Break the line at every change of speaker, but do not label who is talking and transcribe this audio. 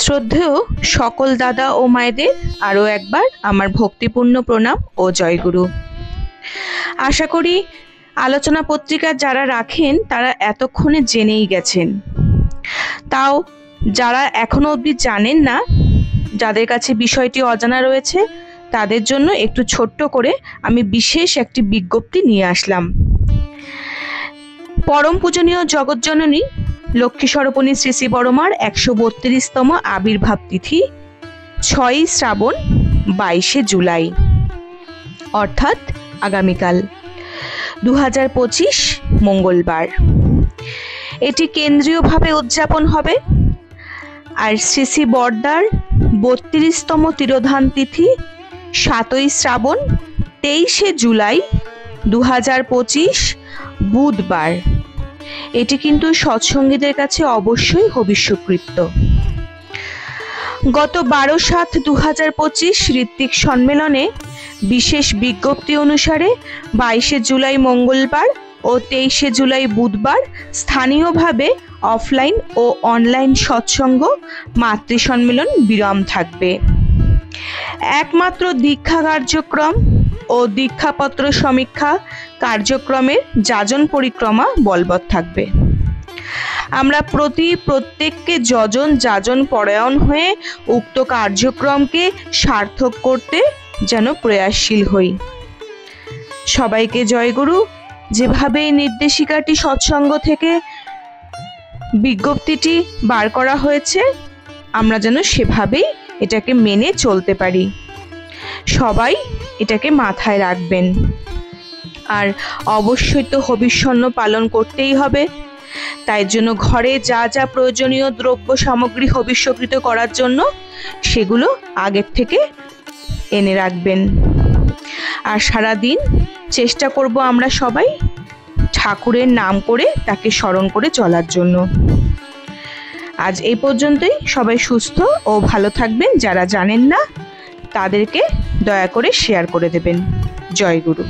শ্রদ্ধেয় সকল দাদা ও মায়েদের আরও একবার আমার ভক্তিপূর্ণ প্রণাম ও জয়গুরু। আশা করি আলোচনা পত্রিকা যারা রাখেন তারা এতক্ষণে জেনেই গেছেন। তাও যারা এখনো অবধি জানেন না, যাদের কাছে বিষয়টি অজানা রয়েছে, তাদের জন্য একটু ছোট্ট করে আমি বিশেষ একটি বিজ্ঞপ্তি নিয়ে আসলাম। পরম পূজনীয় জগৎজননী লক্ষ্মী স্বরূপিণী শ্রী শ্রী বড়মার 132তম আবির্ভাব তিথি 6ই শ্রাবণ 22শে জুলাই, অর্থাৎ আগামীকাল 2025 মঙ্গলবার এটি কেন্দ্রীয়ভাবে উদযাপন হবে। আর শ্রী শ্রী বড়দার 32তম তিরোধান তিথি 7ই শ্রাবণ 23শে জুলাই 2025 বুধবার। এটি কিন্তু সৎসঙ্গীদের কাছে অবশ্যই হবিষ্যকৃত্য। গত 12/7/2025 ঋত্বিক সম্মেলনে বিশেষ বিজ্ঞপ্তি অনুসারে 22শে জুলাই মঙ্গলবার ও 23শে জুলাই বুধবার স্থানীয়ভাবে অফলাইন ও অনলাইন সৎসঙ্গ মাতৃ সম্মেলন বিরাম থাকবে। একমাত্র দীক্ষা কার্যক্রম ও দীক্ষাপত্র সমীক্ষা কার্যক্রমের যাজন পরিক্রমা বলবৎ থাকবে। আমরা প্রত্যেককে যাজন পরায়ণ হয়ে উক্ত কার্যক্রমকে সার্থক করতে যেন প্রয়াসশীল হই। সবাইকে জয়গুরু। যেভাবে এই নির্দেশিকাটি সৎসঙ্গ থেকে বিজ্ঞপ্তিটি বার করা হয়েছে, আমরা যেন সেভাবেই এটাকে মেনে চলতে পারি। সবাই এটাকে মাথায় রাখবেন। আর অবশ্যই তো হবিষ্যন্ন পালন করতেই হবে। তাই জন্য ঘরে যা যা প্রয়োজনীয় দ্রব্য সামগ্রী হবিষ্যকৃত করার জন্য সেগুলো আগের থেকে এনে রাখবেন। আর সারাদিন চেষ্টা করব আমরা সবাই ঠাকুরের নাম করে তাকে স্মরণ করে চলার জন্য। আজ এই পর্যন্তই। সবাই সুস্থ ও ভালো থাকবেন। যারা জানেন না তাদেরকে দয়া করে শেয়ার করে দেবেন। জয় গুরু।